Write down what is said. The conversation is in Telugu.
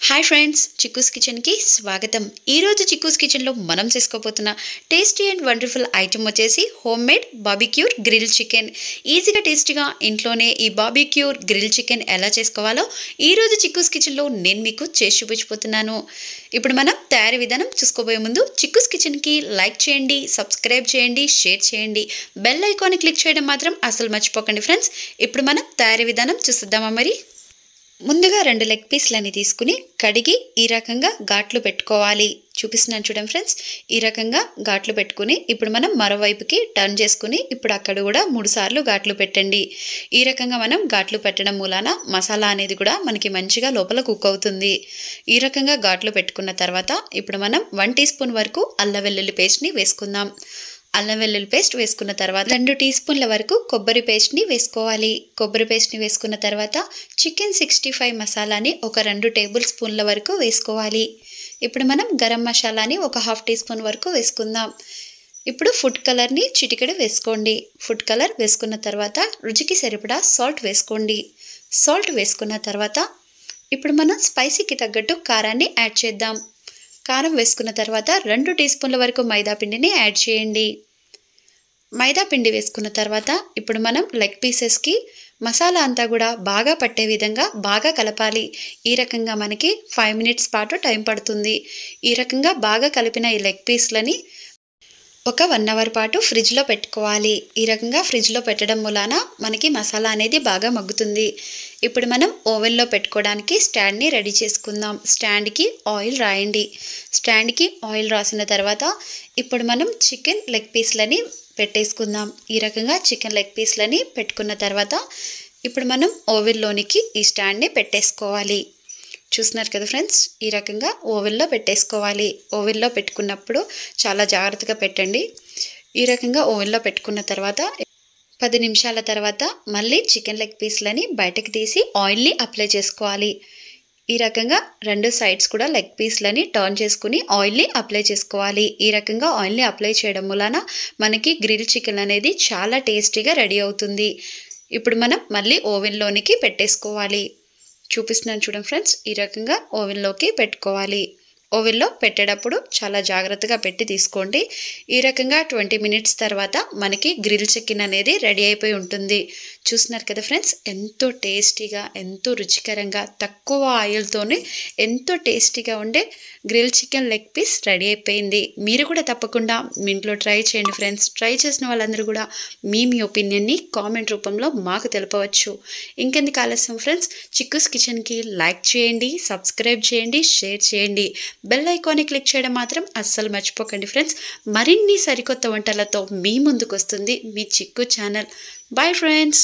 हाय फ्रेंड्स चिक्कूस किचन की स्वागतम। ఈ రోజు చిక్కూస్ కిచెన్ లో మనం చేసుకోబోతున్న టేస్టీ అండ్ వండర్ఫుల్ ఐటమ్ వచ్చేసి home made barbecue grill chicken. ఈజీగా టేస్టీగా ఇంట్లోనే ఈ బార్బిక్యూ గ్రిల్ చికెన్ ఎలా చేసుకోవాలో ఈ రోజు చిక్కూస్ కిచెన్ లో నేను మీకు చేసి చూపించబోతున్నాను। ఇప్పుడు మనం తయారీ విధానం చూసుకోబోయే ముందు చిక్కూస్ కిచెన్ కి లైక్ చేయండి, సబ్స్క్రైబ్ చేయండి, షేర్ చేయండి, బెల్ ఐకాన్ ని క్లిక్ చేయడం మాత్రం అసలు మర్చిపోకండి ఫ్రెండ్స్। ఇప్పుడు మనం తయారీ విధానం చూద్దామా మరి। ముందుగా రెండు లెగ్ పీస్లని తీసుకుని కడిగి ఈ రకంగా ఘాట్లు పెట్టుకోవాలి। చూపిస్తున్నాను చూడండి ఫ్రెండ్స్, ఈ రకంగా ఘాట్లు పెట్టుకుని ఇప్పుడు మనం మరోవైపుకి టర్న్ చేసుకుని ఇప్పుడు అక్కడ కూడా 3 సార్లు ఘాట్లు పెట్టండి। ఈ రకంగా మనం ఘాట్లు పెట్టడం మూలాన మసాలా అనేది కూడా మనకి మంచిగా లోపల కుక్ అవుతుంది। ఈ రకంగా ఘాట్లు పెట్టుకున్న తర్వాత ఇప్పుడు మనం 1 టీ స్పూన్ వరకు అల్లం వెల్లుల్లి పేస్ట్ని వేసుకుందాం। అల్లం వెల్లుల్లి పేస్ట్ వేసుకున్న తర్వాత 2 టీ స్పూన్ల వరకు కొబ్బరి పేస్ట్ని వేసుకోవాలి। కొబ్బరి పేస్ట్ని వేసుకున్న తర్వాత చికెన్ 65 మసాలాని ఒక 2 టేబుల్ స్పూన్ల వరకు వేసుకోవాలి। ఇప్పుడు మనం గరం మసాలాని ఒక 1/2 టీ స్పూన్ వరకు వేసుకుందాం। ఇప్పుడు ఫుడ్ కలర్ని చిటికెడు వేసుకోండి। ఫుడ్ కలర్ వేసుకున్న తర్వాత రుచికి సరిపడా సాల్ట్ వేసుకోండి। సాల్ట్ వేసుకున్న తర్వాత ఇప్పుడు మనం స్పైసీకి తగ్గట్టు కారాన్ని యాడ్ చేద్దాం। కారం వేసుకున్న తర్వాత 2 టీ స్పూన్ల వరకు మైదా పిండిని యాడ్ చేయండి। మైదా పిండి వేసుకున్న తర్వాత ఇప్పుడు మనం లెగ్ పీసెస్కి మసాలా అంతా కూడా బాగా పట్టే విధంగా బాగా కలపాలి। ఈ రకంగా మనకి 5 మినిట్స్ పాటు టైం పడుతుంది। ఈ రకంగా బాగా కలిపిన ఈ లెగ్ పీస్లని ఒక 1 అవర్ పాటు ఫ్రిడ్జ్లో పెట్టుకోవాలి। ఈ రకంగా ఫ్రిడ్జ్లో పెట్టడం మూలాన మనకి మసాలా అనేది బాగా మగ్గుతుంది। ఇప్పుడు మనం ఓవెన్లో పెట్టుకోవడానికి స్టాండ్ని రెడీ చేసుకుందాం। స్టాండ్కి ఆయిల్ రాయండి। స్టాండ్కి ఆయిల్ రాసిన తర్వాత ఇప్పుడు మనం చికెన్ లెగ్ పీస్లని పెట్టేసుకుందాం। ఈ రకంగా చికెన్ లెగ్ పీస్లని పెట్టుకున్న తర్వాత ఇప్పుడు మనం ఓవెన్లోనికి ఈ స్టాండ్ని పెట్టేసుకోవాలి। చూస్తున్నారు కదా ఫ్రెండ్స్, ఈ రకంగా ఓవెన్లో పెట్టేసుకోవాలి। ఓవెన్లో పెట్టుకున్నప్పుడు చాలా జాగ్రత్తగా పెట్టండి। ఈ రకంగా ఓవెన్లో పెట్టుకున్న తర్వాత 10 నిమిషాల తర్వాత మళ్ళీ చికెన్ లెగ్ పీస్లని బయటకు తీసి ఆయిల్ని అప్లై చేసుకోవాలి। ఈ రకంగా 2 సైడ్స్ కూడా లెగ్ పీస్లని టర్న్ చేసుకుని ఆయిల్ని అప్లై చేసుకోవాలి। ఈ రకంగా ఆయిల్ని అప్లై చేయడం వలన మనకి గ్రిల్ చికెన్ అనేది చాలా టేస్టీగా రెడీ అవుతుంది। ఇప్పుడు మనం మళ్ళీ ఓవెన్లోనికి పెట్టేసుకోవాలి। చూపిస్తున్నాను చూడండి ఫ్రెండ్స్, ఈ రకంగా ఓవెన్లోకి పెట్టుకోవాలి। ఓవెన్లో పెట్టేటప్పుడు చాలా జాగ్రత్తగా పెట్టి తీసుకోండి। ఈ రకంగా 20 మినిట్స్ తర్వాత మనకి గ్రిల్ చికెన్ అనేది రెడీ అయిపోయి ఉంటుంది। చూస్తున్నారు కదా ఫ్రెండ్స్, ఎంతో టేస్టీగా ఎంతో రుచికరంగా తక్కువ ఆయిల్తోనే ఎంతో టేస్టీగా ఉండే grill chicken leg piece ready అయిపోయింది। మీరు కూడా తప్పకుండా మీ ఇంట్లో ట్రై చేయండి ఫ్రెండ్స్। ట్రై చేసిన వాళ్ళందరూ కూడా మీ ఒపీనియన్ని కామెంట్ రూపంలో మాకు తెలపవచ్చు। ఇంకెందుకు ఆలస్యం ఫ్రెండ్స్, చిక్కూస్ కిచెన్కి లైక్ చేయండి, సబ్స్క్రైబ్ చేయండి, షేర్ చేయండి, బెల్ ఐకాన్ని క్లిక్ చేయడం మాత్రం అస్సలు మర్చిపోకండి ఫ్రెండ్స్। మరిన్ని సరికొత్త వంటలతో మీ ముందుకు వస్తుంది మీ చిక్కు ఛానల్। Bye friends.